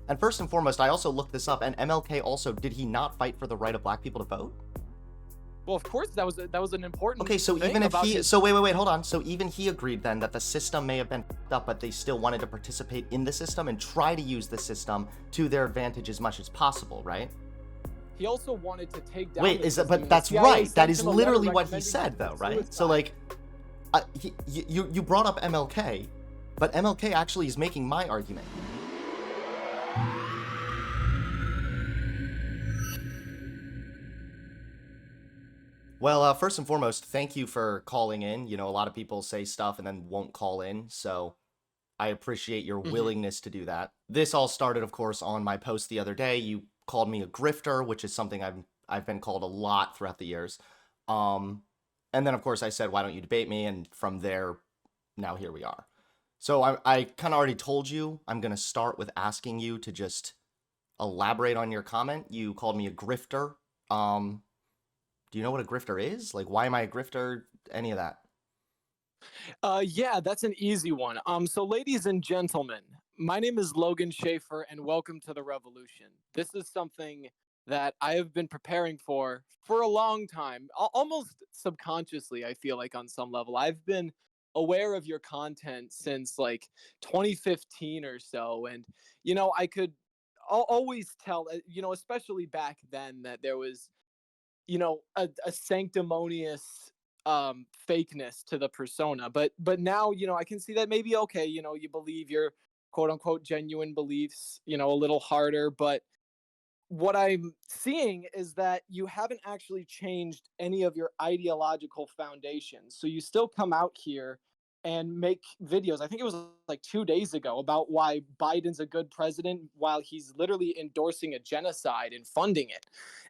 And first and foremost, I also looked this up, and MLK also, did he not fight for the right of black people to vote? Well, of course, that was an important Okay, so thing even if about he, his. so wait, hold on. So even he agreed then that the system may have been fucked up, but they still wanted to participate in the system and try to use the system to their advantage as much as possible, right? He also wanted to take down Wait, the is that? system. But And the that's CIA right. That sent is him a letter literally what he recommending said, though, commit right? So suicide. like, you brought up MLK, but MLK actually is making my argument. Well, first and foremost, thank you for calling in. You know, a lot of people say stuff and then won't call in, so I appreciate your Hmm. willingness to do that. This all started, of course, on my post the other day. You called me a grifter, which is something I've been called a lot throughout the years. Um, and then, of course, I said, "Why don't you debate me?" And from there, now here we are. So I kind of already told you I'm gonna start with asking you to just elaborate on your comment. You called me a grifter. Um, do you know what a grifter is? Like, why am I a grifter? Any of that? Yeah, that's an easy one. So ladies and gentlemen, my name is Logan Schaefer, and welcome to the revolution. This is something that I have been preparing for a long time, almost subconsciously. I feel like on some level, I've been aware of your content since like 2015 or so, and I could always tell, especially back then, that there was a sanctimonious fakeness to the persona. But now, I can see that maybe, okay, you believe your quote unquote genuine beliefs, a little harder. But what I'm seeing is that you haven't actually changed any of your ideological foundations. So you still come out here and make videos. I think it was like 2 days ago about why Biden's a good president while he's literally endorsing a genocide and funding it.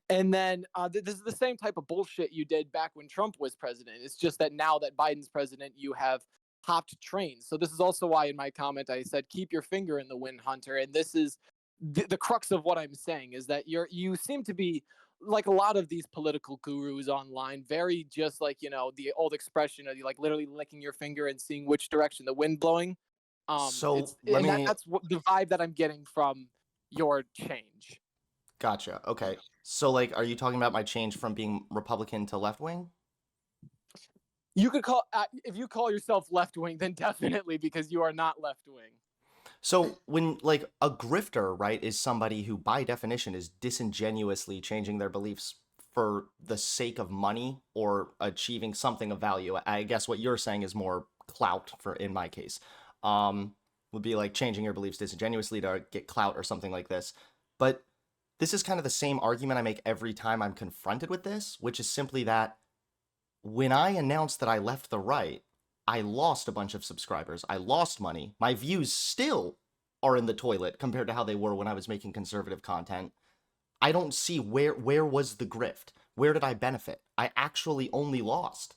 And then this is the same type of bullshit you did back when Trump was president. It's just that now that Biden's president, you have hopped trains. So this is also why in my comment I said, keep your finger in the wind, Hunter. And this is the crux of what I'm saying is that you seem to be like a lot of these political gurus online, very just like the old expression of you like literally licking your finger and seeing which direction the wind blowing. So It's let and me. that's what the vibe that I'm getting from your change. Gotcha. Okay. So, like, are you talking about my change from being Republican to left wing? You could call if you call yourself left wing, then definitely because you are not left wing. So, when, like, a grifter, right, is somebody who, by definition, is disingenuously changing their beliefs for the sake of money or achieving something of value. I guess what you're saying is more clout for, in my case, would be like changing your beliefs disingenuously to get clout or something like this. But this is kind of the same argument I make every time I'm confronted with this, which is simply that when I announced that I left the right, I lost a bunch of subscribers. I lost money. My views still are in the toilet compared to how they were when I was making conservative content. I don't see where was the grift? Where did I benefit? I actually only lost.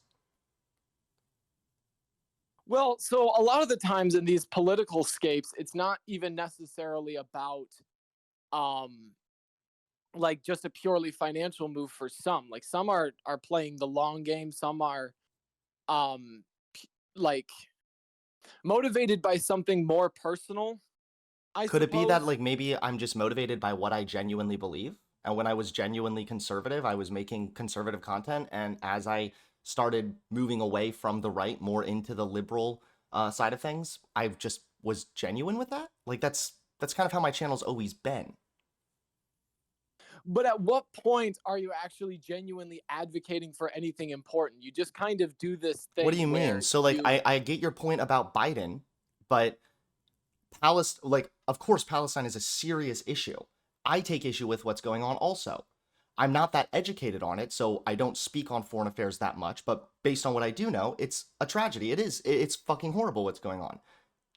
Well, so a lot of the times in these political scapes, it's not even necessarily about um like just a purely financial move for some. Like some are playing the long game, some are um like motivated by something more personal, I Could it be that suppose. like maybe I'm just motivated by what I genuinely believe? And when I was genuinely conservative, I was making conservative content. And as I started moving away from the right, more into the liberal side of things, I just was genuine with that. Like that's kind of how my channel's always been. But at what point are you actually genuinely advocating for anything important? You just kind of do this What do you thing mean? where So like you. I get your point about Biden, but Palestine, like, of course, Palestine is a serious issue. I take issue with what's going on also. I'm not that educated on it, so I don't speak on foreign affairs that much, but based on what I do know, it's a tragedy. It is. It's fucking horrible what's going on.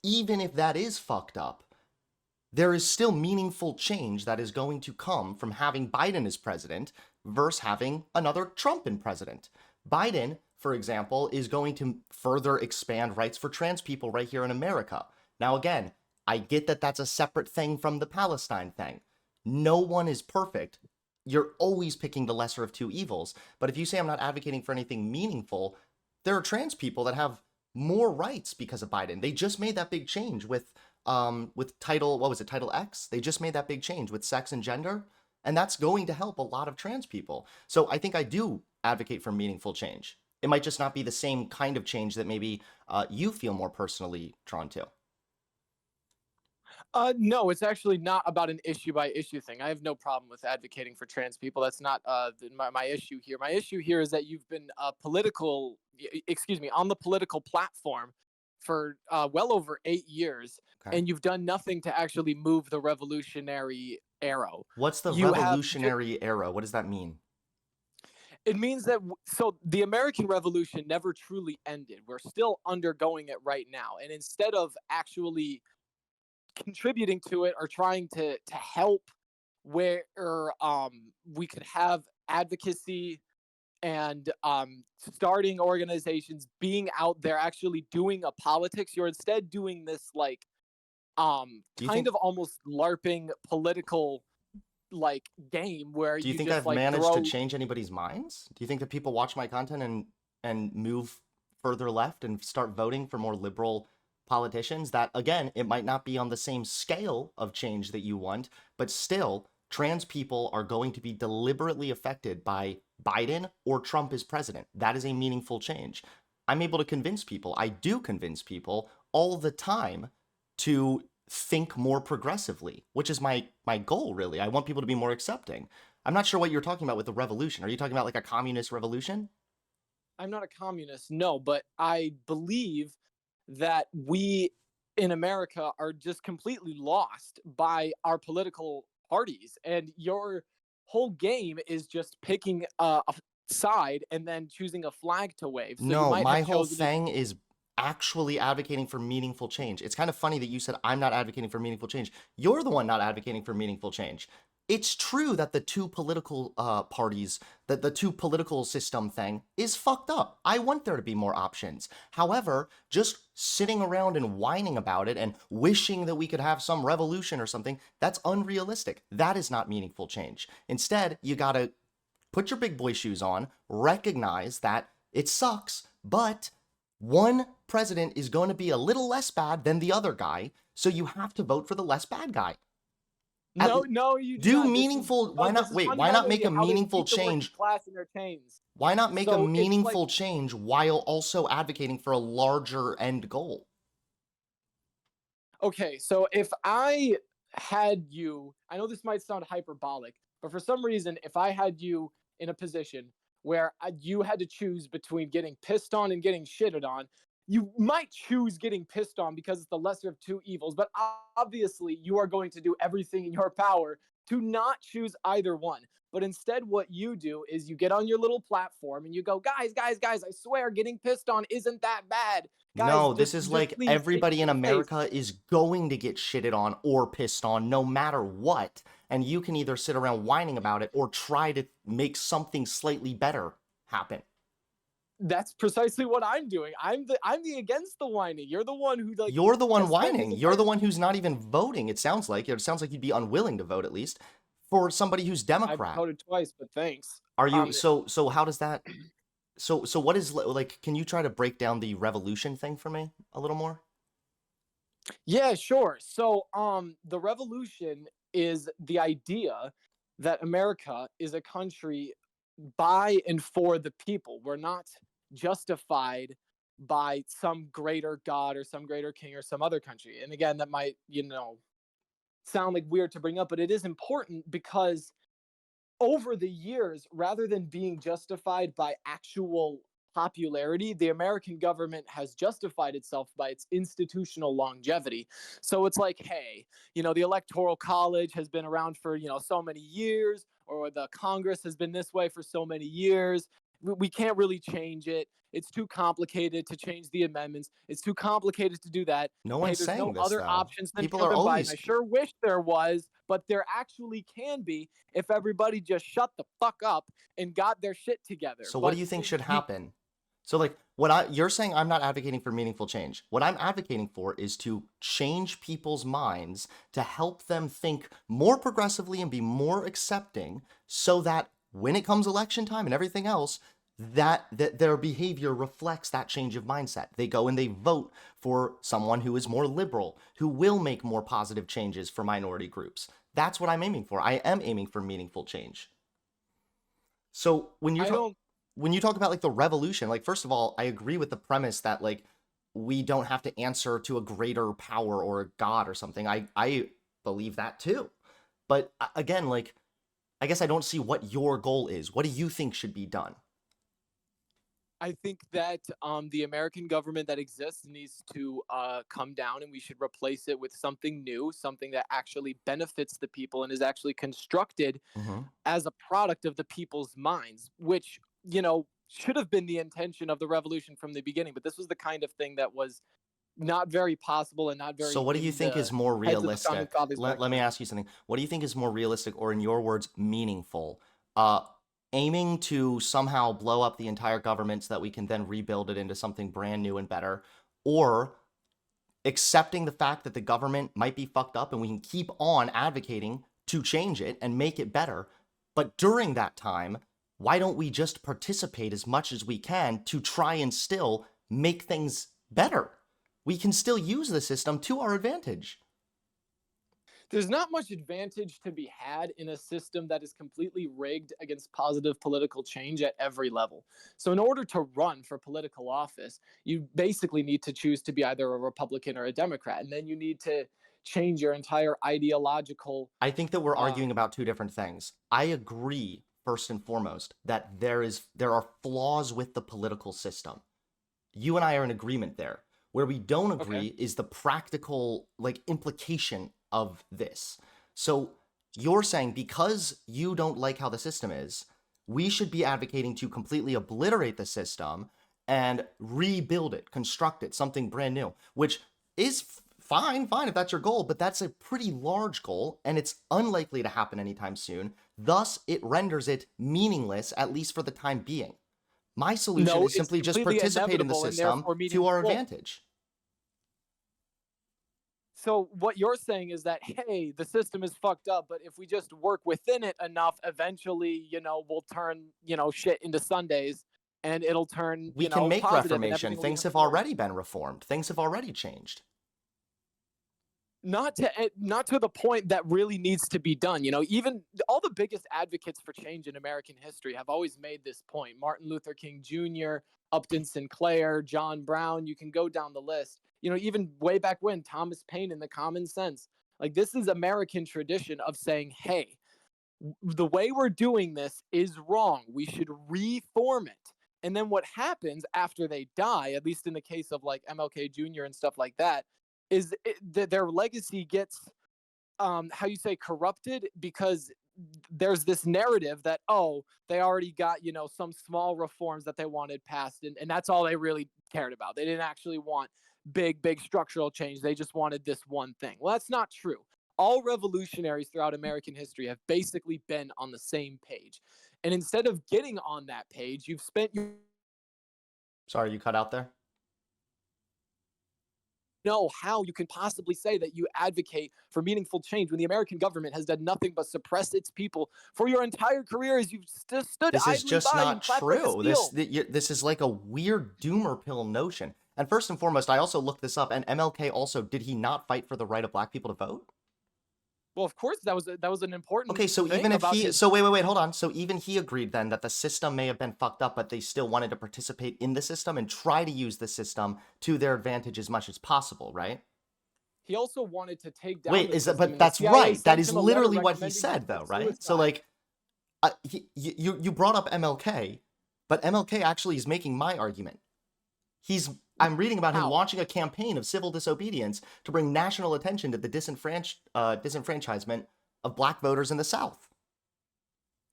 Even if that is fucked up, there is still meaningful change that is going to come from having Biden as president versus having another Trump in president. Biden, for example, is going to further expand rights for trans people right here in America. Now, again, I get that that's a separate thing from the Palestine thing. No one is perfect. You're always picking the lesser of two evils. But if you say I'm not advocating for anything meaningful, there are trans people that have more rights because of Biden. They just made that big change with with title, what was it, Title X? They just made that big change with sex and gender, and that's going to help a lot of trans people. So I think I do advocate for meaningful change. It might just not be the same kind of change that maybe you feel more personally drawn to. No, it's actually not about an issue by issue thing. I have no problem with advocating for trans people. That's not my issue here. My issue here is that you've been excuse me, on the political platform for well over 8 years, Okay. and you've done nothing to actually move the revolutionary arrow. What's the You have just revolutionary era? What does that mean? it means that so the American Revolution never truly ended. We're still undergoing it right now, and instead of actually contributing to it or trying to help where we could have advocacy and starting organizations, being out there actually doing a politics, you're instead doing this like Do you kind think of almost larping political like game where do you you think just I've like managed to throw. change anybody's minds? Do you think that people watch my content and move further left and start voting for more liberal politicians? That again, it might not be on the same scale of change that you want, but still trans people are going to be deliberately affected by Biden or Trump as president. That is a meaningful change. I'm able to convince people. I do convince people all the time to think more progressively, which is my goal really. I want people to be more accepting. I'm not sure what you're talking about with the revolution. Are you talking about like a communist revolution? I'm not a communist, no, but I believe that we in America are just completely lost by our political parties, and your whole game is just picking a side and then choosing a flag to wave. So you No, might my have whole chosen it. thing is actually advocating for meaningful change. It's kind of funny that you said I'm not advocating for meaningful change. You're the one not advocating for meaningful change. It's true that the two political parties, that the two political system thing is fucked up. I want there to be more options. However, just sitting around and whining about it and wishing that we could have some revolution or something, that's unrealistic. That is not meaningful change. Instead, you gotta put your big boy shoes on, recognize that it sucks, but one president is going to be a little less bad than the other guy, so you have to vote for the less bad guy. At, No, no, you do do not. meaningful, why This not, is wait, why not make fundamentally a how they meaningful keep the working change? class in their chains. Why not make a So it's like, meaningful change while also advocating for a larger end goal? okay, so if I had you, I know this might sound hyperbolic, but for some reason, if I had you in a position where you had to choose between getting pissed on and getting shitted on, you might choose getting pissed on because it's the lesser of two evils, but obviously you are going to do everything in your power to not choose either one. But instead, what you do is you get on your little platform and you go, guys, guys, guys, I swear getting pissed on isn't that bad. Guys, No, this is just like please take everybody in the face. America is going to get shitted on or pissed on no matter what. And you can either sit around whining about it or try to make something slightly better happen. That's precisely what I'm doing. I'm the against the whining. You're the one who like You're the one has spent his whining. You're entire. the one who's not even voting, it sounds like. It sounds like you'd be unwilling to vote at least for somebody who's I've Democrat. voted twice, but thanks. Are you Um, so how does that so what is like can you try to break down the revolution thing for me a little more? yeah, sure. So, the revolution is the idea that America is a country by and for the people. We're not justified by some greater god or some greater king or some other country. And again, that might, sound like weird to bring up, but it is important because over the years, rather than being justified by actual popularity, the American government has justified itself by its institutional longevity. So it's like, hey, the Electoral College has been around for, so many years, or the Congress has been this way for so many years. We can't really change it. It's too complicated to change the amendments. It's too complicated to do that. No Hey, one's there's no saying this other though. options than People are Trump and Biden. I always sure wish there was, but there actually can be if everybody just shut the fuck up and got their shit together. so what But do you think the, should the happen? So like what I you're saying I'm not advocating for meaningful change. What I'm advocating for is to change people's minds to help them think more progressively and be more accepting so that when it comes election time and everything else, that their behavior reflects that change of mindset. They go and they vote for someone who is more liberal, who will make more positive changes for minority groups. That's what I'm aiming for. I am aiming for meaningful change. So I don't. when you talk about like the revolution, like first of all, I agree with the premise that like we don't have to answer to a greater power or a god or something. I believe that too. But again, like I guess I don't see what your goal is. What do you think should be done? I think that the American government that exists needs to come down, and we should replace it with something new, something that actually benefits the people and is actually constructed Mm-hmm. as a product of the people's minds, which, should have been the intention of the revolution from the beginning. But this was the kind of thing that was not very possible and not So very what do you in think the is more heads of the founding realistic? fathers back Let me then. ask you something. What do you think is more realistic, or in your words, meaningful? Aiming to somehow blow up the entire government so that we can then rebuild it into something brand new and better, or accepting the fact that the government might be fucked up and we can keep on advocating to change it and make it better. But during that time, why don't we just participate as much as we can to try and still make things better? We can still use the system to our advantage. There's not much advantage to be had in a system that is completely rigged against positive political change at every level. So, in order to run for political office, you basically need to choose to be either a Republican or a Democrat, and then you need to change your entire ideological. I think that we're Uh, arguing about two different things. I agree, first and foremost, that there are flaws with the political system. You and I are in agreement there. Where we don't okay, agree is the practical like implication of this. So you're saying because you don't like how the system is, we should be advocating to completely obliterate the system and rebuild it, construct it, something brand new, which is fine if that's your goal, but that's a pretty large goal and it's unlikely to happen anytime soon. Thus, it renders it meaningless, at least for the time being. My solution no, is it's simply just completely participate in the inevitable and system therefore to our meaningful. advantage. So what you're saying is that, hey, the system is fucked up, but if we just work within it enough, eventually, we'll turn, shit into Sundays, and it'll turn, We can make positive, and reformation. everything will be Things have hunky dory. already been reformed. Things have already changed. Not to the point that really needs to be done. Even all the biggest advocates for change in American history have always made this point. Martin Luther King Jr., Upton Sinclair, John Brown, you can go down the list. Even way back when, Thomas Paine in The Common Sense. Like, this is American tradition of saying, hey, the way we're doing this is wrong. We should reform it. And then what happens after they die, at least in the case of like MLK Jr. and stuff like that, is their legacy gets, how you say, corrupted, because there's this narrative that, oh, they already got, some small reforms that they wanted passed, and that's all they really cared about. They didn't actually want big structural change. They just wanted this one thing. Well, that's not true. All revolutionaries throughout American history have basically been on the same page. And instead of getting on that page, you've spent your Sorry, you cut out there? know how you can possibly say that you advocate for meaningful change when the American government has done nothing but suppress its people for your entire career as you've stood This is idly just by and not clapped like a true. This seal. this is like a weird doomer pill notion. And first and foremost, I also looked this up. And MLK also, did he not fight for the right of black people to vote? Well, of course, that was an important Okay, so even thing if about he, his. so wait, hold on. So even he agreed then that the system may have been fucked up, but they still wanted to participate in the system and try to use the system to their advantage as much as possible, right? He also wanted to take down Wait, the is that? system, But and the that's CIA right. That sent is him a letter literally what he recommending he said, commit though, right? So suicide. like, you brought up MLK, but MLK actually is making my argument. I'm reading about him How? launching a campaign of civil disobedience to bring national attention to the disenfranchisement of black voters in the South.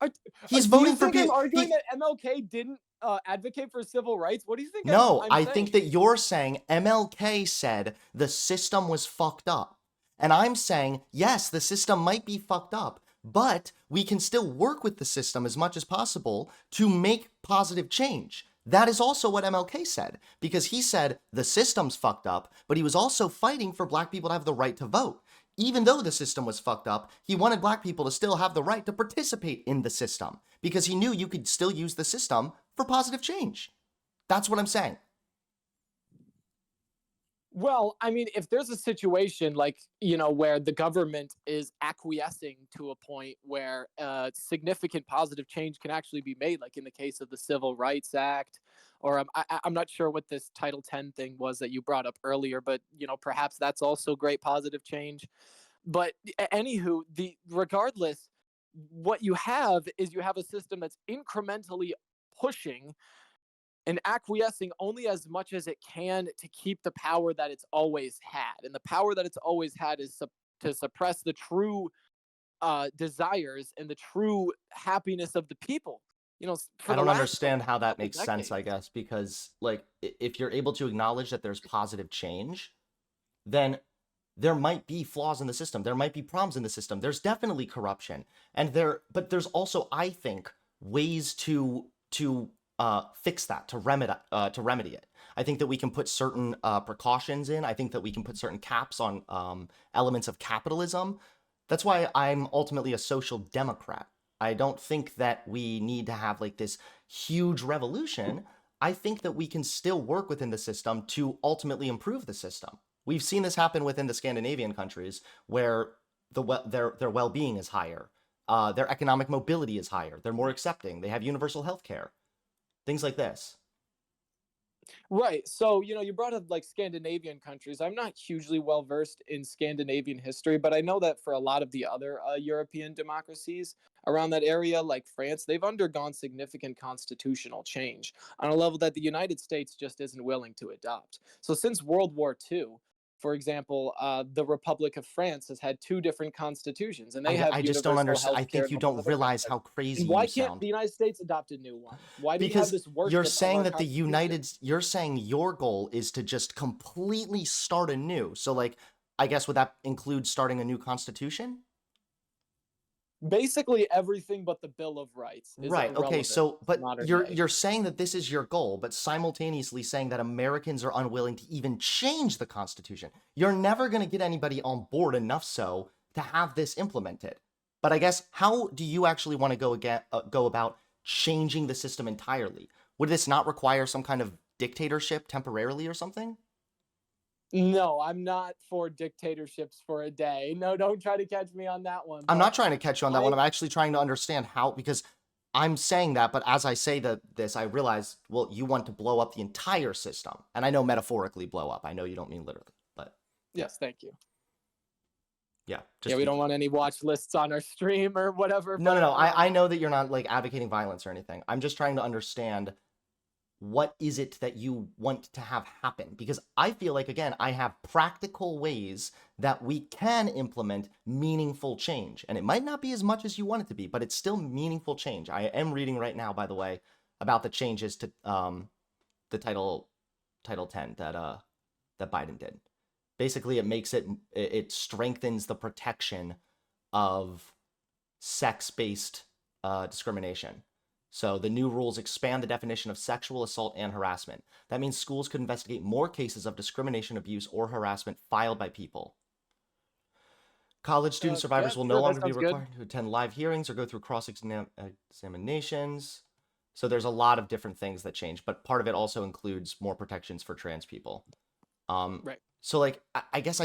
Are, He's do you voting for think I'm people. arguing that MLK didn't advocate for civil rights? What do you think I'm No, I'm I saying? think that you're saying MLK said the system was fucked up. And I'm saying, yes, the system might be fucked up, but we can still work with the system as much as possible to make positive change. That is also what MLK said, because he said the system's fucked up, but he was also fighting for black people to have the right to vote. Even though the system was fucked up, he wanted black people to still have the right to participate in the system, because he knew you could still use the system for positive change. That's what I'm saying. Well, I mean, if there's a situation like, where the government is acquiescing to a point where significant positive change can actually be made, like in the case of the Civil Rights Act, or I'm not sure what this Title 10 thing was that you brought up earlier, but, perhaps that's also great positive change. But anywho, regardless, what you have is you have a system that's incrementally pushing and acquiescing only as much as it can to keep the power that it's always had. And the power that it's always had is to suppress the true desires and the true happiness of the people. For I the don't last like understand how that couple makes sense, I decades. guess, because like if you're able to acknowledge that there's positive change, then there might be flaws in the system. There might be problems in the system. There's definitely corruption. But there's also, I think, ways to fix that, to remedy it. I think that we can put certain precautions in. I think that we can put certain caps on elements of capitalism. That's why I'm ultimately a social democrat. I don't think that we need to have like this huge revolution. I think that we can still work within the system to ultimately improve the system. We've seen this happen within the Scandinavian countries where their well-being is higher. Their economic mobility is higher. They're more accepting. They have universal health care. Things like this. Right. So, you brought up like Scandinavian countries. I'm not hugely well versed in Scandinavian history, but I know that for a lot of the other European democracies around that area, like France, they've undergone significant constitutional change on a level that the United States just isn't willing to adopt. So, since World War II, for example, the Republic of France has had two different constitutions, and they have I just don't universal understand. health I care think and you all these don't other realize benefits. how crazy And you why can't sound. the United States adopt a new one? Why do we have Because this worship of our Constitution? You're saying your goal is to just completely start anew. So like I guess would that include starting a new constitution? Basically everything but the Bill of Rights is Right. Okay. irrelevant So, to but modern day. you're saying that this is your goal, but simultaneously saying that Americans are unwilling to even change the Constitution. You're never going to get anybody on board enough so to have this implemented. But I guess how do you actually want to go about changing the system entirely? Would this not require some kind of dictatorship temporarily or something? No, I'm not for dictatorships for a day. No, don't try to catch me on that one. I'm But not trying to catch you on that one. I I'm actually trying to understand how, because I'm saying that, but as I say this, I realize, well, you want to blow up the entire system. And I know metaphorically blow up. I know you don't mean literally, but yeah, yes, thank you. yeah, Yeah, just we be don't clear. want any watch lists on our stream or whatever, No, no, but no. I know that you're not like advocating violence or anything. I'm just trying to understand what is it that you want to have happen? Because I feel like, again, I have practical ways that we can implement meaningful change. And it might not be as much as you want it to be, but it's still meaningful change. I am reading right now, by the way, about the changes to the Title 10 that Biden did. Basically, it strengthens the protection of sex-based discrimination. So the new rules expand the definition of sexual assault and harassment. That means schools could investigate more cases of discrimination, abuse, or harassment filed by people. College student yeah, survivors will no sure, that longer be sounds good. required to attend live hearings or go through cross examinations. So there's a lot of different things that change, but part of it also includes more protections for trans people. Um, Right. so like I guess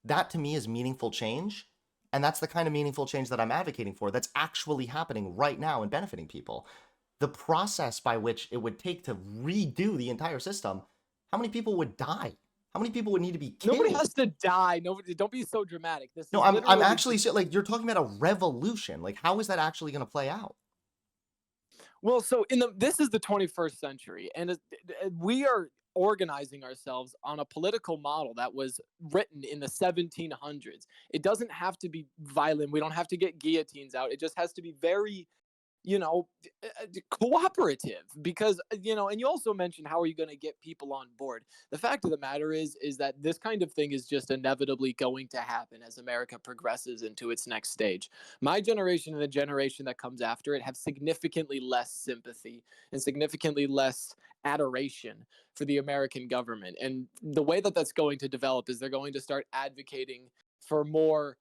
that to me is meaningful change, and that's the kind of meaningful change that I'm advocating for. That's actually happening right now and benefiting people. The process by which it would take to redo the entire system, how many people would die? How many people would need to be Nobody killed? has to die. Nobody, don't be so dramatic. This No, is I'm literally actually just like you're talking about a revolution. Like how is that actually going to play out? well, so in the this is the 21st century, and we are organizing ourselves on a political model that was written in the 1700s. It doesn't have to be violent. We don't have to get guillotines out. It just has to be very cooperative because and you also mentioned how are you going to get people on board. The fact of the matter is that this kind of thing is just inevitably going to happen as America progresses into its next stage. My generation and the generation that comes after it have significantly less sympathy and significantly less adoration for the American government, and the way that that's going to develop is they're going to start advocating for more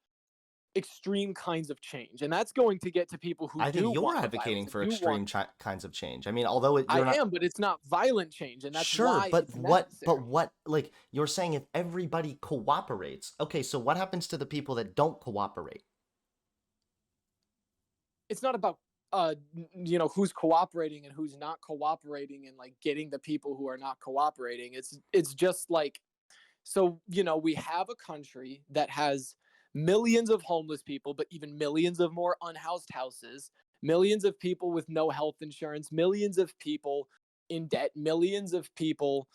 extreme kinds of change, and that's going to get to people who I think do you're want the violence advocating and for do want. extreme kinds of change. I mean, although I you're not am, but it's not violent change, and that's sure, why but it's what, necessary. like you're saying if everybody cooperates, okay, so what happens to the people that don't cooperate? It's not about who's cooperating and who's not cooperating and like getting the people who are not cooperating. It's just like, so we have a country that has millions of homeless people, but even millions of more unhoused houses, millions of people with no health insurance, millions of people in debt, millions of people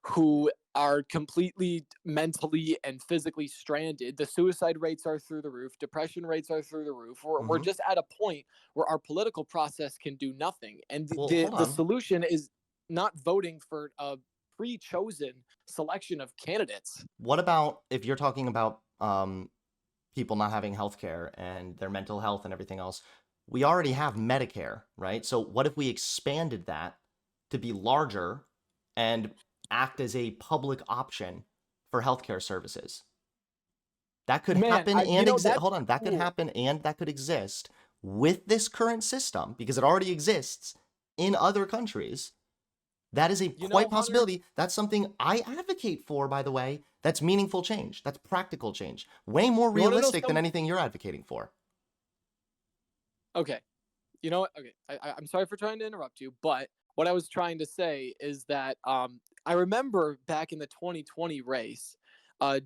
who are completely mentally and physically stranded. The suicide rates are through the roof, depression rates are through the roof. We're Mhm. just at a point where our political process can do nothing. And Well, hold the on. solution is not voting for a pre chosen selection of candidates. What about if you're talking about people not having health care and their mental health and everything else? We already have Medicare, right? So what if we expanded that to be larger and act as a public option for healthcare services? That could Man, happen and exist. that's Hold on, that could cool. happen and that could exist with this current system because it already exists in other countries. That is a quite Hunter, possibility. That's something I advocate for, by the way. That's meaningful change. That's practical change. Way more you want to know realistic than some? anything you're advocating for. Okay, you know what? Okay, I'm sorry for trying to interrupt you, but what I was trying to say is that I remember back in the 2020 race,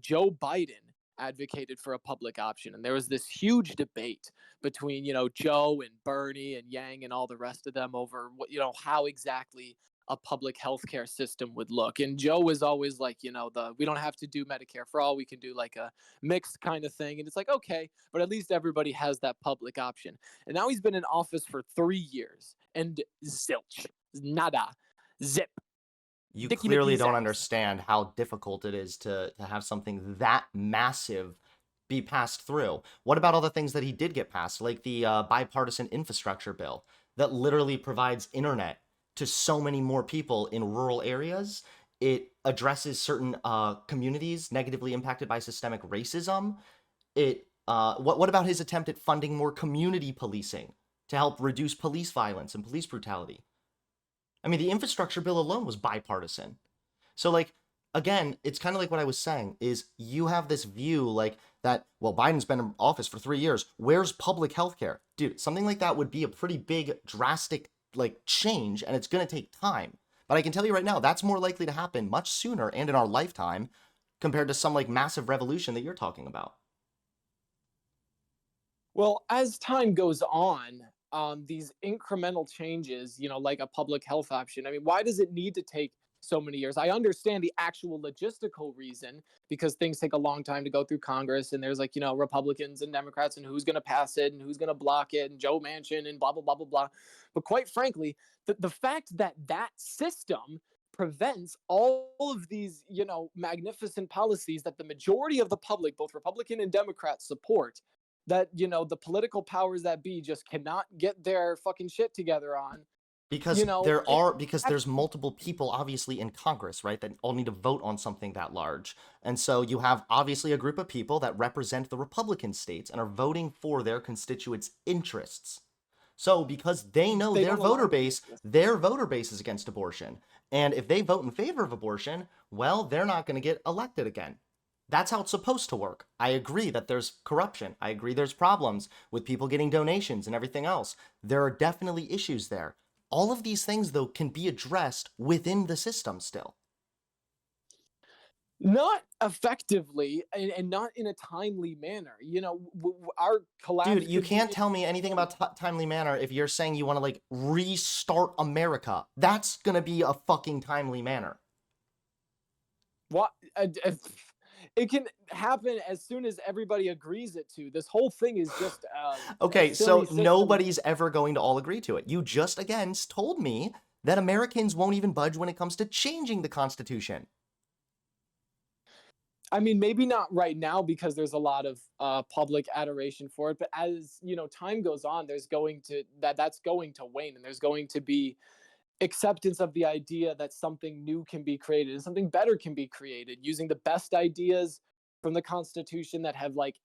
Joe Biden advocated for a public option, and there was this huge debate between Joe and Bernie and Yang and all the rest of them over what how exactly a public healthcare system would look. And Joe was always like, the we don't have to do Medicare for all, we can do like a mixed kind of thing. And it's like, okay, but at least everybody has that public option. And now he's been in office for 3 years, and zilch, nada, zip, You Dicky clearly McGee's don't ass. understand how difficult it is to have something that massive be passed through. What about all the things that he did get passed, like the bipartisan infrastructure bill that literally provides internet to so many more people in rural areas? It addresses certain communities negatively impacted by systemic racism. What about his attempt at funding more community policing to help reduce police violence and police brutality? I mean, the infrastructure bill alone was bipartisan. So like again, it's kind of like what I was saying is you have this view like that, well, Biden's been in office for 3 years. Where's public health care? Dude, something like that would be a pretty big drastic like change and it's going to take time. But I can tell you right now, that's more likely to happen much sooner and in our lifetime compared to some like massive revolution that you're talking about. Well, as time goes on, these incremental changes, like a public health option, I mean, why does it need to take so many years? I understand the actual logistical reason because things take a long time to go through Congress, and there's like, Republicans and Democrats, and who's going to pass it and who's going to block it, and Joe Manchin, and blah, blah, blah, blah, blah. But quite frankly, the fact that that system prevents all of these, magnificent policies that the majority of the public, both Republican and Democrats, support, that the political powers that be just cannot get their fucking shit together on. Because It, there's multiple people obviously in Congress, right, that all need to vote on something that large. And so you have obviously a group of people that represent the Republican states and are voting for their constituents' interests. So because they know they don't align with the interest. their voter base is against abortion. And if they vote in favor of abortion, well, they're not going to get elected again. That's how it's supposed to work. I agree that there's corruption. I agree there's problems with people getting donations and everything else. There are definitely issues there. All of these things, though, can be addressed within the system still. Not effectively, and not in a timely manner. Our Dude, collapse you could be can't in tell me anything about timely manner if you're saying you want to like restart America. That's gonna be a fucking timely manner. what it can happen as soon as everybody agrees it to. This whole thing is just a Okay, silly so system. nobody's ever going to all agree to it. You just again told me that Americans won't even budge when it comes to changing the Constitution. I mean, maybe not right now because there's a lot of public adoration for it, but as time goes on, there's going to that's going to wane, and there's going to be acceptance of the idea that something new can be created and something better can be created using the best ideas from the Constitution that have like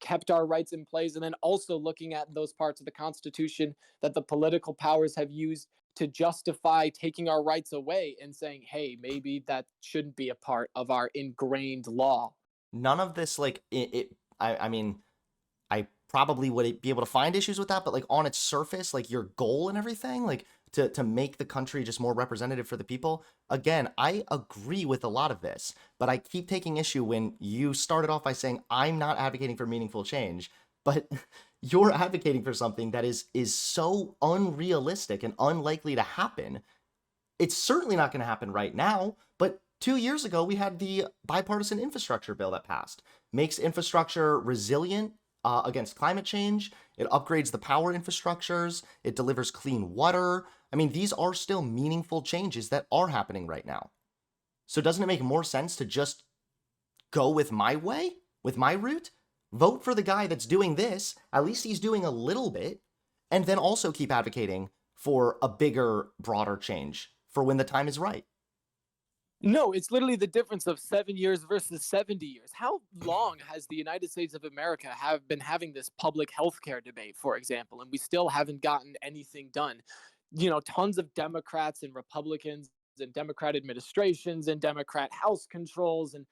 kept our rights in place, and then also looking at those parts of the Constitution that the political powers have used to justify taking our rights away and saying, hey, maybe that shouldn't be a part of our ingrained law. None of this, like, I mean, I probably would be able to find issues with that, but like on its surface, like your goal and everything, like to make the country just more representative for the people. Again, I agree with a lot of this, but I keep taking issue when you started off by saying I'm not advocating for meaningful change, but you're advocating for something that is so unrealistic and unlikely to happen. It's certainly not going to happen right now, but 2 years ago we had the bipartisan infrastructure bill that passed, makes infrastructure resilient against climate change. It upgrades the power infrastructures. It delivers clean water. I mean, these are still meaningful changes that are happening right now. So doesn't it make more sense to just go with my way, with my route? Vote for the guy that's doing this. At least he's doing a little bit. And then also keep advocating for a bigger, broader change for when the time is right. No, it's literally the difference of 7 years versus 70 years. How long has the United States of America have been having this public health care debate, for example, and we still haven't gotten anything done? Tons of Democrats and Republicans and Democrat administrations and Democrat House controls and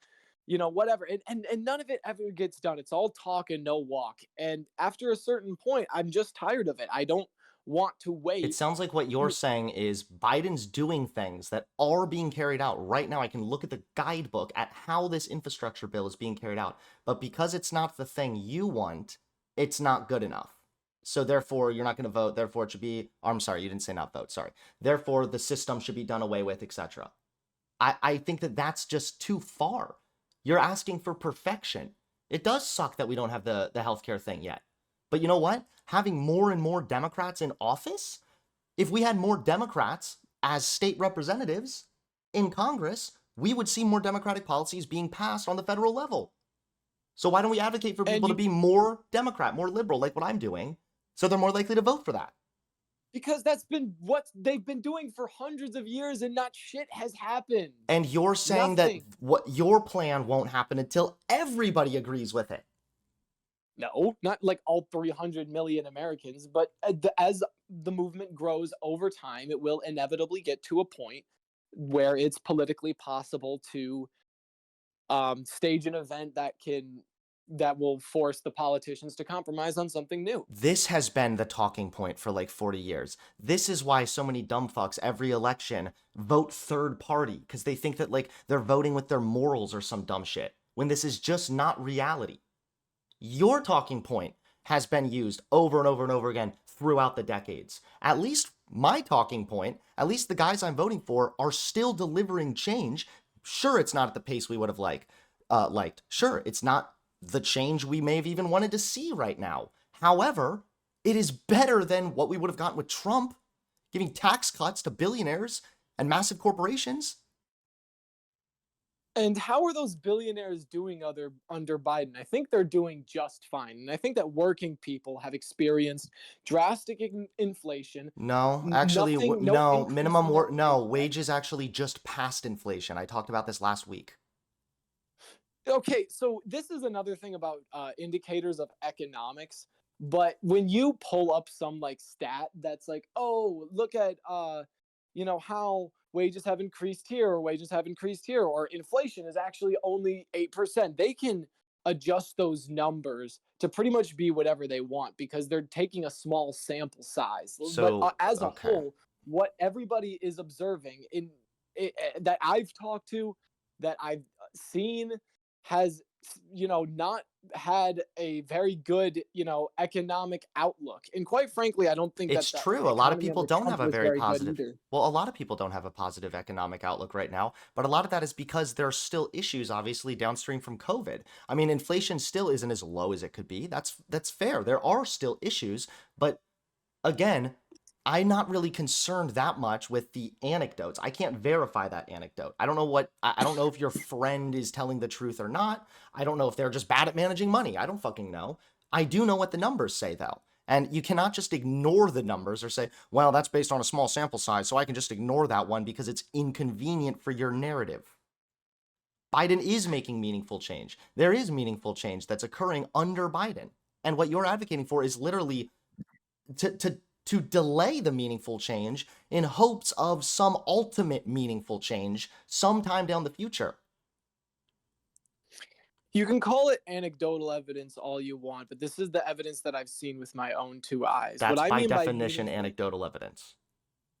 whatever. And none of it ever gets done. It's all talk and no walk. And after a certain point, I'm just tired of it. I don't want to It wait. sounds like what you're saying is Biden's doing things that are being carried out right now. I can look at the guidebook at how this infrastructure bill is being carried out. But because it's not the thing you want, it's not good enough. So therefore, you're not going to vote. Therefore, it should be. I'm sorry, you didn't say not vote. Sorry. Therefore, the system should be done away with, etc. I think that that's just too far. You're asking for perfection. It does suck that we don't have the healthcare thing yet. But you know what? Having more and more Democrats in office, if we had more Democrats as state representatives in Congress, we would see more democratic policies being passed on the federal level. So why don't we advocate for And people to you be more Democrat, more liberal, like what I'm doing, so they're more likely to vote for that? Because that's been what they've been doing for hundreds of years and not shit has happened. And you're saying that Nothing. what your plan won't happen until everybody agrees with it. No, not like all 300 million Americans, but as the movement grows over time, it will inevitably get to a point where it's politically possible to stage an event that will force the politicians to compromise on something new. This has been the talking point for like 40 years. This is why so many dumb fucks every election vote third party, because they think that like they're voting with their morals or some dumb shit, when this is just not reality. Your talking point has been used over and over and over again throughout the decades. At least my talking point, at least the guys I'm voting for are still delivering change. Sure, it's not at the pace we would have liked. Sure, it's not the change we may have even wanted to see right now. However, it is better than what we would have gotten with Trump, giving tax cuts to billionaires and massive corporations. And how are those billionaires doing under Biden? I think they're doing just fine. And I think that working people have experienced drastic inflation, No, actually, no no. increase in their No, paycheck. wages actually just passed inflation. I talked about this last week. Okay, so this is another thing about indicators of economics. But when you pull up some like stat that's like, oh, look at how wages have increased here, or wages have increased here, or inflation is actually only 8%. They can adjust those numbers to pretty much be whatever they want because they're taking a small sample size. But So, as a okay. whole, what everybody is observing that I've talked to, that I've seen, has not had a very good economic outlook. And quite frankly, I don't think that It's the true. A lot of economy people under don't Trump have a was very very good positive. either. Well, a lot of people don't have a positive economic outlook right now, but a lot of that is because there are still issues, obviously, downstream from COVID. I mean, inflation still isn't as low as it could be. That's fair. There are still issues, but again, I'm not really concerned that much with the anecdotes. I can't verify that anecdote. I don't know if your friend is telling the truth or not. I don't know if they're just bad at managing money. I don't fucking know. I do know what the numbers say though. And you cannot just ignore the numbers or say, well, that's based on a small sample size, so I can just ignore that one because it's inconvenient for your narrative. Biden is making meaningful change. There is meaningful change that's occurring under Biden. And what you're advocating for is literally to delay the meaningful change in hopes of some ultimate meaningful change sometime down the future. You can call it anecdotal evidence all you want, but this is the evidence that I've seen with my own two eyes. What That's I by mean by definition meaningful, anecdotal evidence.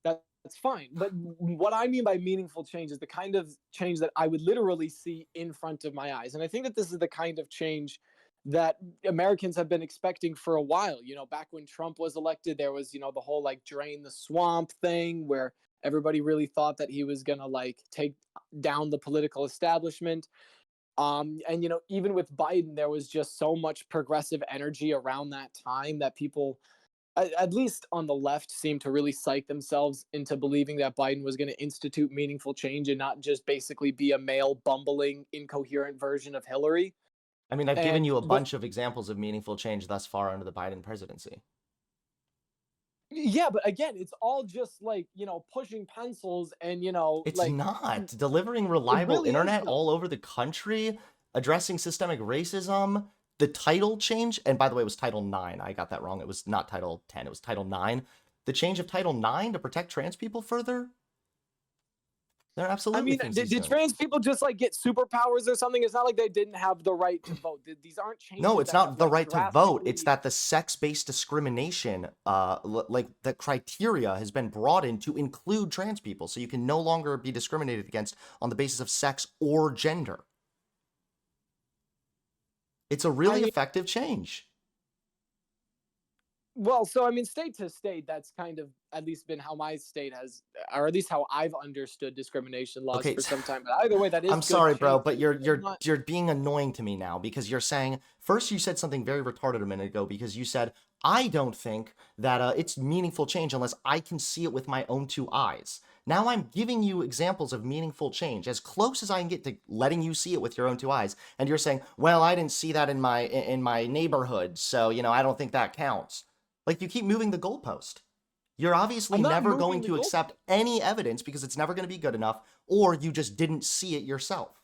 that's fine. But what I mean by meaningful change is the kind of change that I would literally see in front of my eyes. And I think that this is the kind of change that Americans have been expecting for a while. Back when Trump was elected, there was, the whole like drain the swamp thing where everybody really thought that he was going to like take down the political establishment. And even with Biden, there was just so much progressive energy around that time that people, at least on the left, seemed to really psych themselves into believing that Biden was going to institute meaningful change and not just basically be a male, bumbling, incoherent version of Hillary. I mean, I've given And you a with bunch of examples of meaningful change thus far under the Biden presidency. Yeah, but again, it's all just like pushing pencils and It's like not. Delivering it reliable really is internet though. all over the country, addressing systemic racism, the title change, and by the way, it was Title 9. I got that wrong. It was not Title 10, it was Title 9. The change of Title 9 to protect trans people further, there are I absolutely mean, things did, he's did doing. trans people just like get superpowers or something? It's not like they didn't have the right to vote. These aren't No, changes it's that have not the like right to vote. It's drastically. that the sex-based discrimination, like the criteria has been brought in to include trans people, so you can no longer be discriminated against on the basis of sex or gender. It's a I really mean, effective change. well, so I mean, state to state, that's kind of at least been how my state has, or at least how I've understood discrimination laws Okay, for some time. But either way, that I'm is good sorry, bro, change. but you're I'm you're not. you're being annoying to me now because you're saying first you said something very retarded a minute ago because you said I don't think that it's meaningful change unless I can see it with my own two eyes. Now I'm giving you examples of meaningful change as close as I can get to letting you see it with your own two eyes, and you're saying, "Well, I didn't see that in my neighborhood, so I don't think that counts." Like you keep moving the goalpost. You're obviously I'm not never moving going the to goal. accept any evidence because it's never going to be good enough, or you just didn't see it yourself.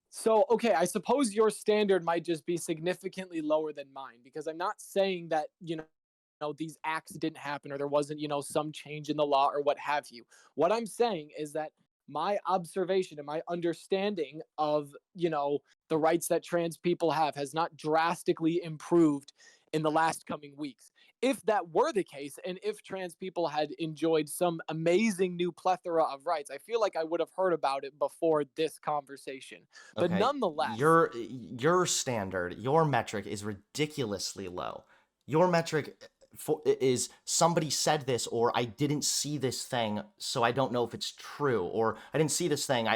So, okay, I suppose your standard might just be significantly lower than mine because I'm not saying that, these acts didn't happen or there wasn't, some change in the law or what have you. What I'm saying is that my observation and my understanding of, the rights that trans people have has not drastically improved in the last coming weeks. If that were the case, and if trans people had enjoyed some amazing new plethora of rights, I feel like I would have heard about it before this conversation. But Okay, nonetheless, your standard, your metric is ridiculously low. Your metric is somebody said this, or I didn't see this thing, so I don't know if it's true, or I didn't see this thing.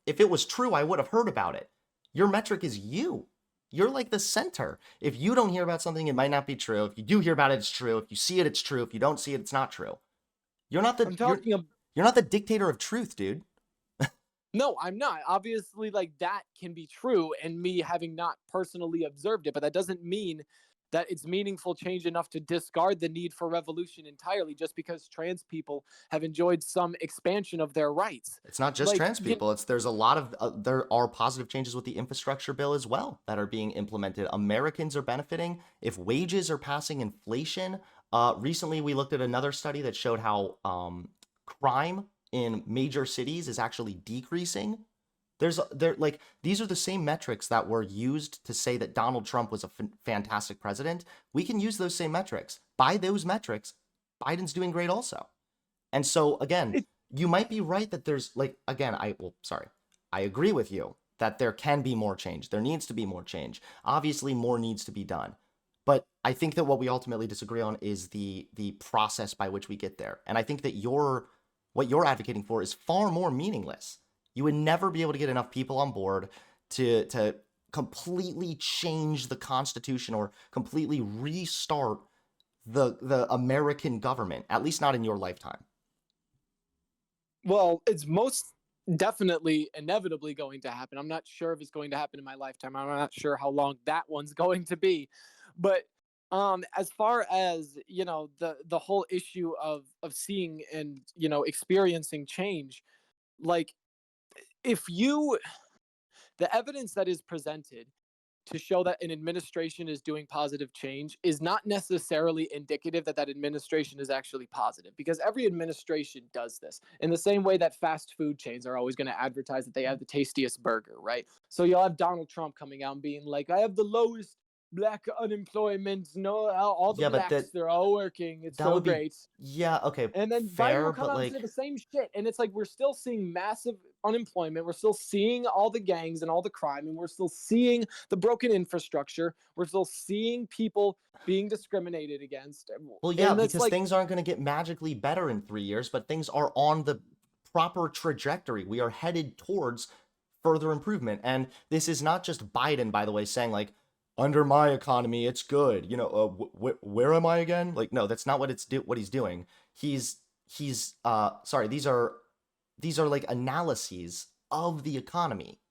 If it was true, I would have heard about it. Your metric is you. You're like the center. If you don't hear about something, it might not be true. If you do hear about it, it's true. If you see it, it's true. If you don't see it, it's not true. You're not the I'm you're talking about. you're not the dictator of truth, dude. No, I'm not. Obviously, like that can be true, and me having not personally observed it, but that doesn't mean that it's meaningful change enough to discard the need for revolution entirely just because trans people have enjoyed some expansion of their rights. It's not just Like, trans people. There's a lot of there are positive changes with the infrastructure bill as well that are being implemented. Americans are benefiting if wages are passing inflation. Recently, we looked at another study that showed how crime in major cities is actually decreasing. Like these are the same metrics that were used to say that Donald Trump was a fantastic president. We can use those same metrics. By those metrics, Biden's doing great also. And so again, it, you might be right that there's like again, sorry. I agree with you that there can be more change. There needs to be more change. Obviously more needs to be done. But I think that what we ultimately disagree on is the process by which we get there. And I think that what you're advocating for is far more meaningless. You would never be able to get enough people on board to completely change the Constitution or completely restart the American government, at least not in your lifetime. well, it's most definitely inevitably going to happen. I'm not sure if it's going to happen in my lifetime. I'm not sure how long that one's going to be. But as far as, the whole issue of seeing and, experiencing change, like if you the evidence that is presented to show that an administration is doing positive change is not necessarily indicative that that administration is actually positive, because every administration does this in the same way that fast food chains are always going to advertise that they have the tastiest burger, right? So you'll have Donald Trump coming out and being like, I have the lowest black unemployment, no, all the Yeah, but blacks, they're all working, it's that so would be, great. yeah, okay, And then Biden will fair, come but out and say like, the same shit. And it's like we're still seeing massive unemployment. We're still seeing all the gangs and all the crime. And we're still seeing the broken infrastructure. We're still seeing people being discriminated against. well, yeah, And it's because like, things aren't going to get magically better in 3 years, but things are on the proper trajectory. We are headed towards further improvement. And this is not just Biden, by the way, saying like, under my economy, it's good. Where am I again? Like, no, that's not what he's doing. Sorry, these are like analyses of the economy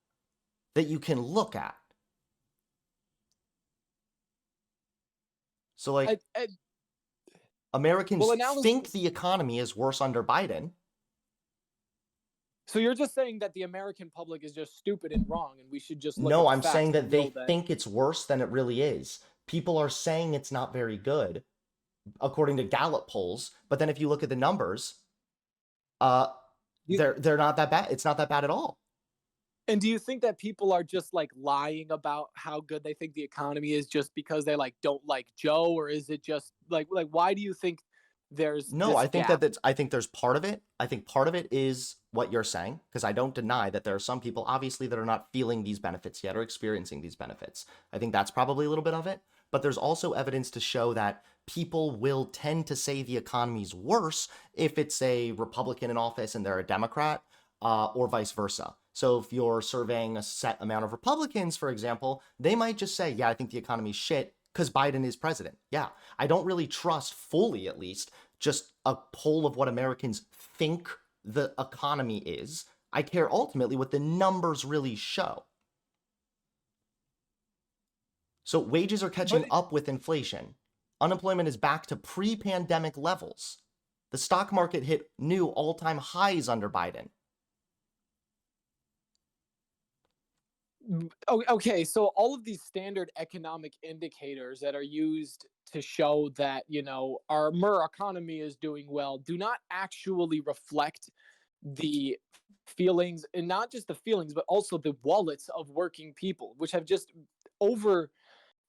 that you can look at. So like, I Americans well, think analysis. the economy is worse under Biden. So you're just saying that the American public is just stupid and wrong, and we should just look No, at the I'm facts saying and that they know that. think it's worse than it really is. People are saying it's not very good, according to Gallup polls. But then if you look at the numbers, uh, You, they're not that bad. It's not that bad at all. and do you think that people are just like lying about how good they think the economy is just because they like don't like Joe, or is it just like why do you think there's No, this gap? I think there's part of it. I think part of it is what you're saying, because I don't deny that there are some people obviously that are not feeling these benefits yet or experiencing these benefits. I think that's probably a little bit of it, but there's also evidence to show that people will tend to say the economy's worse if it's a Republican in office and they're a Democrat, or vice versa. So if you're surveying a set amount of Republicans, for example, they might just say, "Yeah, I think the economy's shit," because Biden is president. Yeah, I don't really trust fully, at least, just a poll of what Americans think the economy is. I care ultimately what the numbers really show. So wages are But catching up with inflation. Unemployment is back to pre pandemic levels. The stock market hit new all time highs under Biden. okay, so all of these standard economic indicators that are used to show that our economy is doing well do not actually reflect the feelings, and not just the feelings but also the wallets of working people, which have just over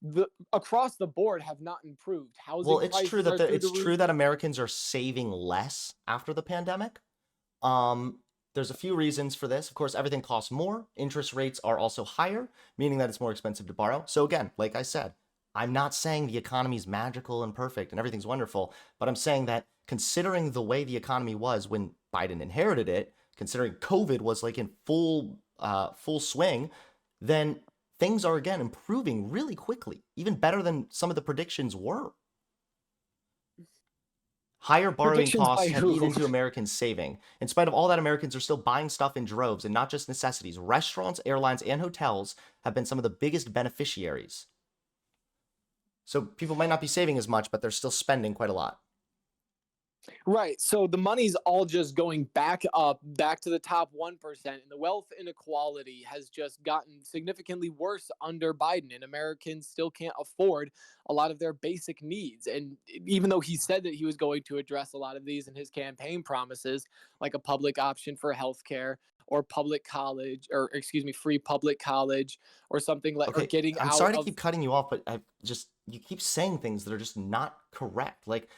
the across the board have not improved. Well, Housing prices are through the it's roof. true that Americans are saving less after the pandemic. Um, there's a few reasons for this. Of course, everything costs more. Interest rates are also higher, meaning that it's more expensive to borrow. So again, like I said, I'm not saying the economy is magical and perfect and everything's wonderful, but I'm saying that considering the way the economy was when Biden inherited it, considering COVID was like in full swing, then things are again improving really quickly, even better than some of the predictions were. Higher borrowing Predictions by costs have eaten who? into Americans' saving. In spite of all that, Americans are still buying stuff in droves and not just necessities. Restaurants, airlines, and hotels have been some of the biggest beneficiaries. So people might not be saving as much, but they're still spending quite a lot. Right. So the money's all just going back up, back to the top 1%. And the wealth inequality has just gotten significantly worse under Biden. And Americans still can't afford a lot of their basic needs. And even though he said that he was going to address a lot of these in his campaign promises, like a public option for healthcare or public college, or excuse me, free public college, or something like, or Okay, getting I'm out sorry to of. keep cutting you off, but you keep saying things that are just not correct. Like,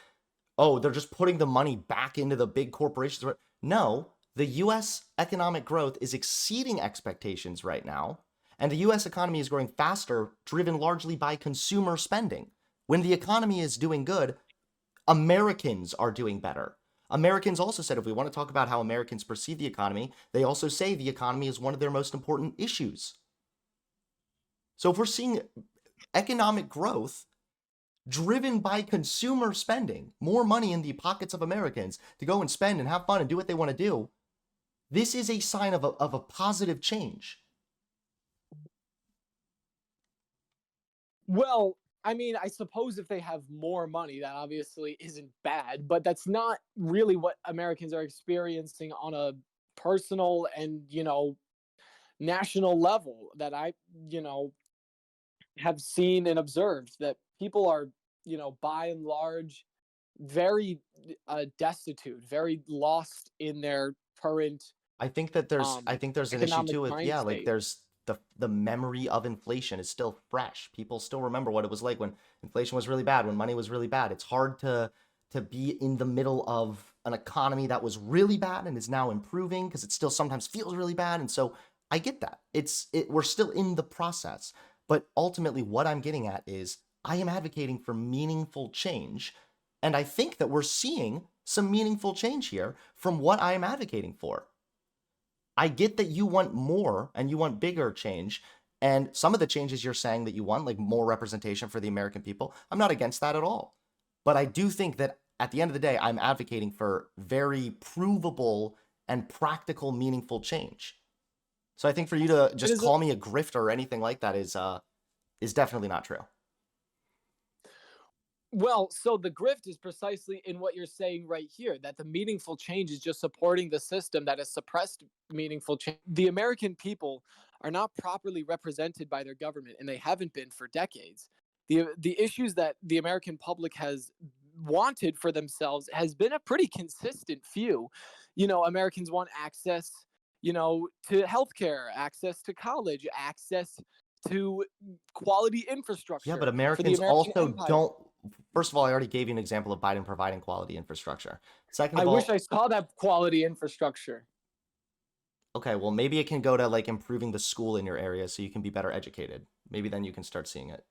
oh, they're just putting the money back into the big corporations. No, the US economic growth is exceeding expectations right now, and the US economy is growing faster, driven largely by consumer spending. When the economy is doing good, Americans are doing better. Americans also said if we want to talk about how Americans perceive the economy, they also say the economy is one of their most important issues. So if we're seeing economic growth driven by consumer spending, more money in the pockets of Americans to go and spend and have fun and do what they want to do, this is a sign of a positive change. Well, I mean, I suppose if they have more money, that obviously isn't bad, but that's not really what Americans are experiencing on a personal and, national level that I, you know, have seen and observed that people are, by and large, very destitute, very lost in their current I think there's an issue economic too with, mind yeah, like state. there's the memory of inflation is still fresh. People still remember what it was like when inflation was really bad, when money was really bad. It's hard to be in the middle of an economy that was really bad and is now improving because it still sometimes feels really bad. And so I get that. We're still in the process. But ultimately what I'm getting at is I am advocating for meaningful change. And I think that we're seeing some meaningful change here from what I am advocating for. I get that you want more and you want bigger change. And some of the changes you're saying that you want, like more representation for the American people, I'm not against that at all. But I do think that at the end of the day, I'm advocating for very provable and practical, meaningful change. So I think for you to It just is call me a grifter or anything like that is definitely not true. Well, so the grift is precisely in what you're saying right here, that the meaningful change is just supporting the system that has suppressed meaningful change. The American people are not properly represented by their government, and they haven't been for decades. The issues that the American public has wanted for themselves has been a pretty consistent few. Americans want access, to healthcare, access to college, access to quality Yeah, but infrastructure for the Americans American also empire. don't. First of all, I already gave you an example of Biden providing quality infrastructure. Second I of wish I all, saw that quality infrastructure. okay, well, maybe it can go to like improving the school in your area so you can be better educated. Maybe then you can start seeing it.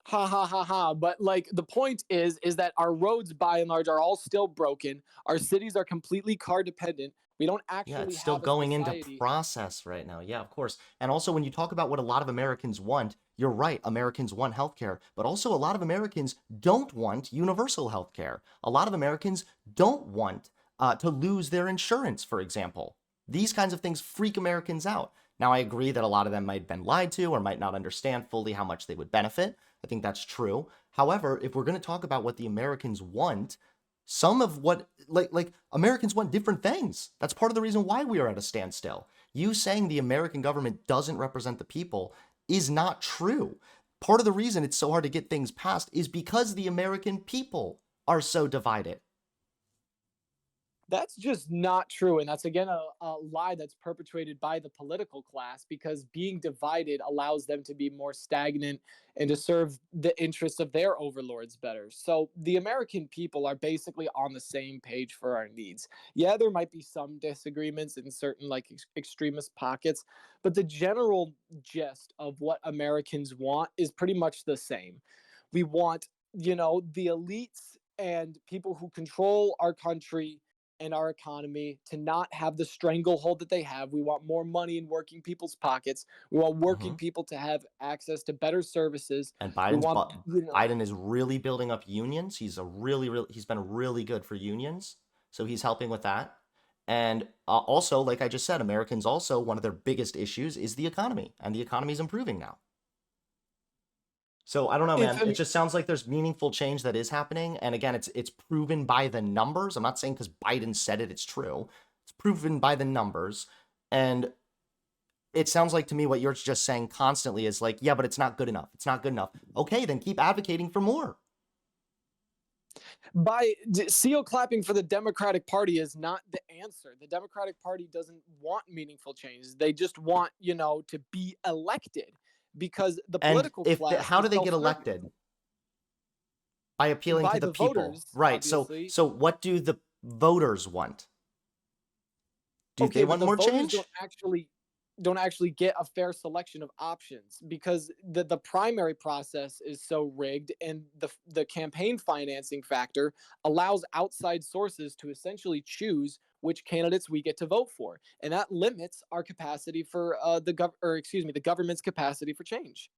Ha ha ha ha. But like the point is that our roads by and large are all still broken. Our cities are completely car dependent. We don't Yeah, it's actually still have a going into society. process right now. Yeah, of course. And also, when you talk about what a lot of Americans want, you're right. Americans want healthcare, but also a lot of Americans don't want universal healthcare. A lot of Americans don't want to lose their insurance, for example. These kinds of things freak Americans out. Now, I agree that a lot of them might have been lied to or might not understand fully how much they would benefit. I think that's true. However, if we're going to talk about what the Americans want, some of what like Americans want different things. That's part of the reason why we are at a standstill. You saying the American government doesn't represent the people is not true. Part of the reason it's so hard to get things passed is because the American people are so divided. That's just not true. And that's again a lie that's perpetuated by the political class because being divided allows them to be more stagnant and to serve the interests of their overlords better. So the American people are basically on the same page for our needs. Yeah, there might be some disagreements in certain like extremist pockets, but the general gist of what Americans want is pretty much the same. We want, the elites and people who control our country and our economy to not have the stranglehold that they have. We want more money in working people's pockets. We want Mm-hmm. working people to have access to better services. And We want, Biden is really building up unions. He's been really good for unions, so he's helping with that. And also, like I just said, Americans also one of their biggest issues is the economy, and the economy is improving now. So I don't know, if man. It just sounds like there's meaningful change that is happening. And again, it's proven by the numbers. I'm not saying because Biden said it, it's true. It's proven by the numbers. And it sounds like to me what you're just saying constantly is like, yeah, but it's not good enough. It's not good enough. Okay, then keep advocating for more. by seal clapping for the Democratic Party is not the answer. The Democratic Party doesn't want meaningful change. They just want, to be elected because the And political if class how do is they get self-serving elected? By appealing to by the the people. voters, Right. So obviously. so what do the voters want? Do they Okay, but want the more voters change? don't actually get a fair selection of options because the primary process is so rigged and the campaign financing factor allows outside sources to essentially choose which candidates we get to vote for, and that limits our capacity for the government's capacity for change.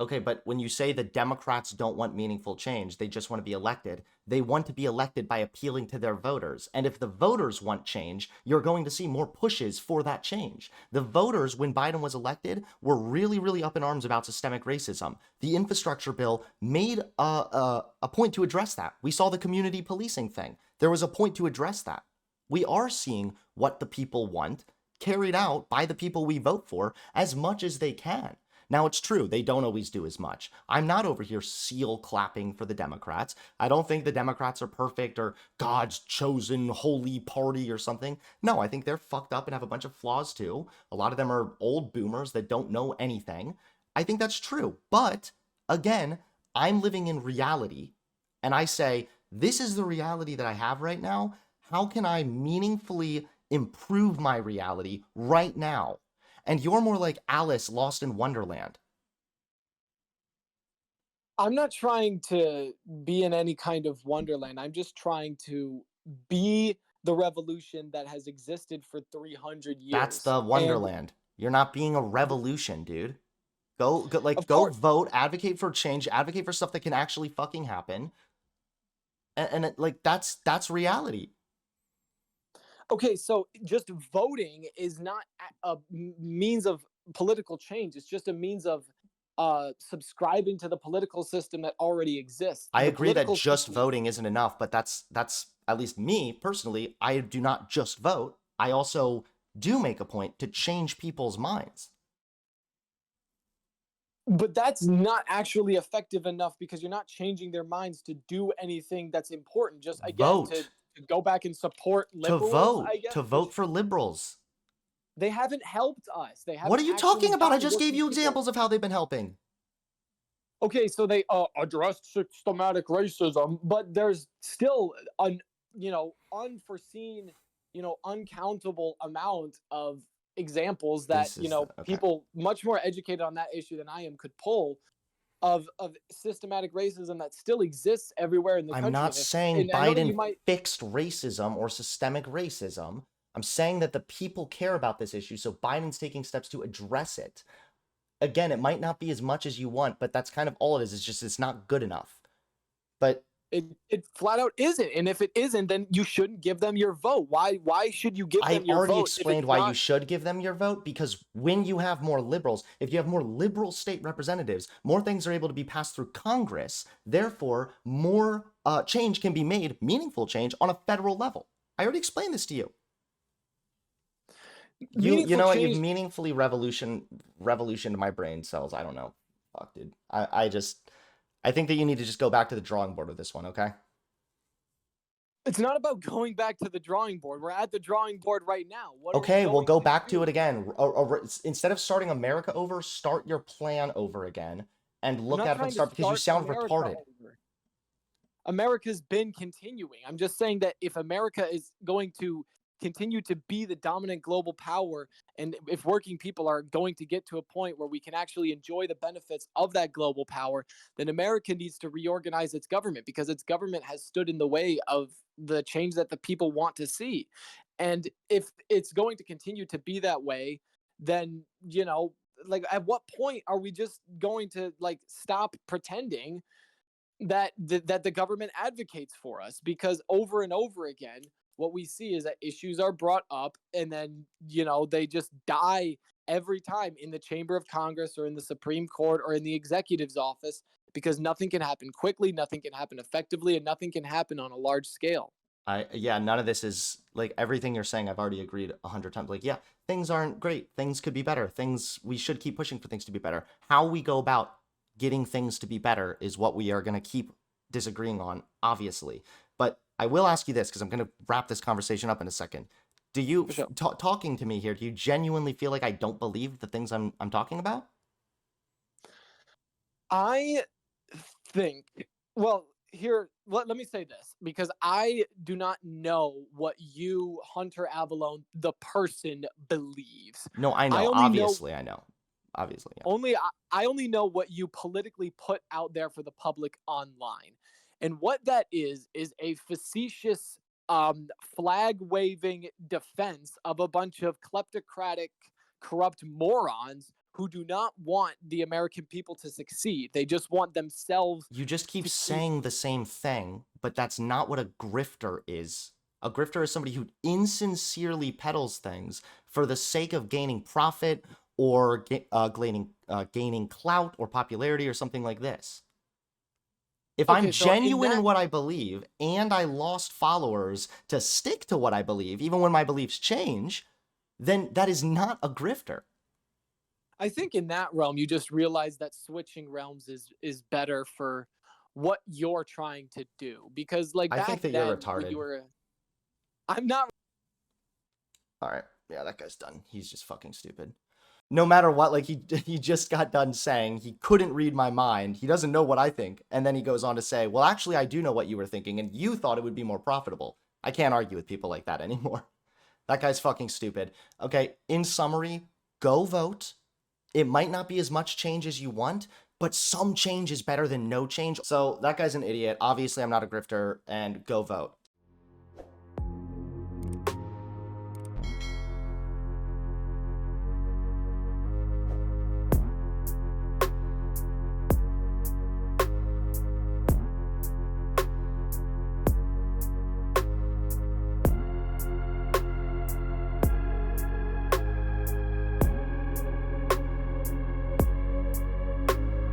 Okay, but when you say the Democrats don't want meaningful change, they just want to be elected. They want to be elected by appealing to their voters. And if the voters want change, you're going to see more pushes for that change. The voters, when Biden was elected, were really, really up in arms about systemic racism. The infrastructure bill made a point to address that. We saw the community policing thing. There was a point to address that. We are seeing what the people want. carried out by the people we vote for as much as they can. Now, it's true, they don't always do as much. I'm not over here seal clapping for the Democrats. I don't think the Democrats are perfect or God's chosen holy party or something. No, I think they're fucked up and have a bunch of flaws too. A lot of them are old boomers that don't know anything. I think that's true. But again, I'm living in reality and I say, this is the reality that I have right now. How can I meaningfully improve my reality right now? And you're more like Alice lost in Wonderland. I'm not trying to be in any kind of wonderland. I'm just trying to be the revolution that has existed for 300 That's years. the And Wonderland. You're not being a revolution, dude. of Go course, vote, advocate for change, advocate for stuff that can actually fucking happen. Like that's reality. okay, so just voting is not a means of political change. It's just a means of subscribing to the political system that already exists. I The agree that political just system. voting isn't enough, but that's at least me personally, I do not just vote. I also do make a point to change people's minds. But that's not actually effective enough because you're not changing their minds to do anything that's important. Just again Vote. to go back and support To liberals, vote. I guess, To which vote for liberals. they haven't helped us. They What are haven't you actually talking about? I gotten just gave working you people. examples of how they've been helping. Okay, so they addressed systematic racism, but there's still an unforeseen, uncountable amount of examples that This is the okay. people much more educated on that issue than I am could pull of systematic racism that still exists everywhere in the I'm country. not And if saying and I know that you Biden might. fixed racism or systemic racism. I'm saying that the people care about this issue, so Biden's taking steps to address it. Again, it might not be as much as you want, but that's kind of all it is. It's just it's not good enough. But It flat out isn't, and if it isn't, then you shouldn't give them your vote. Why should you give I them your already vote if it's explained why you not? should give them your vote because when you have more liberals, if you have more liberal state representatives, more things are able to be passed through Congress. Therefore, more change can be made, meaningful change on a federal level. I already explained this to you. You Meaningful know what? You've change? meaningfully revolutioned my brain cells. I don't know. Fuck, dude. I think that you need to just go back to the drawing board with this one, okay? It's not about going back to the drawing board. We're at the drawing board right now. What are we Okay, well, going go to back to do? it again. Instead of starting America over, start your plan over again and I'm look not at it from the trying to start because you start sound America retarded. over. America's been continuing. I'm just saying that if America is going to continue to be the dominant global power, and if working people are going to get to a point where we can actually enjoy the benefits of that global power, then America needs to reorganize its government because its government has stood in the way of the change that the people want to see. And if it's going to continue to be that way, then, like at what point are we just going to like stop pretending that the government advocates for us? Because over and over again what we see is that issues are brought up and then they just die every time in the chamber of Congress or in the Supreme Court or in the executive's office because nothing can happen quickly, nothing can happen effectively, and nothing can happen on a large scale. Yeah, none of this is like everything you're saying. I've already agreed 100 times. Like, yeah, things aren't great. Things could be better. Things we should keep pushing for things to be better. How we go about getting things to be better is what we are going to keep disagreeing on, obviously. But I will ask you this because I'm going to wrap this conversation up in a second. Do you For sure. talking to me here? Do you genuinely feel like I don't believe the things I'm talking about? I think, well, here, let me say this because I do not know what you, Hunter Avalone, the person, believes. No, I I know. only know Obviously, I know. Obviously, yeah. I only know what you politically put out there for the public online. And what that is a facetious flag waving defense of a bunch of kleptocratic corrupt morons who do not want the American people to succeed. They just want themselves You just keep to keep. saying the same thing, but that's not what a grifter is. A grifter is somebody who insincerely peddles things for the sake of gaining profit or gaining clout or popularity or something like this. If I'm Okay, so in genuine in that what I believe and I lost followers to stick to what I believe, even when my beliefs change, then that is not a grifter. I think in that realm, you just realize that switching realms is better for what you're trying to do. Because like I think back that you're then when you retarded. were, I'm not. All right. Yeah, that guy's done. He's just fucking stupid. No matter what, like he just got done saying he couldn't read my mind. He doesn't know what I think. And then he goes on to say, "Well, actually I do know what you were thinking and you thought it would be more profitable." I can't argue with people like that anymore. That guy's fucking stupid. Okay, in summary, go vote. It might not be as much change as you want, but some change is better than no change. So that guy's an idiot. Obviously, I'm not a grifter, and go vote.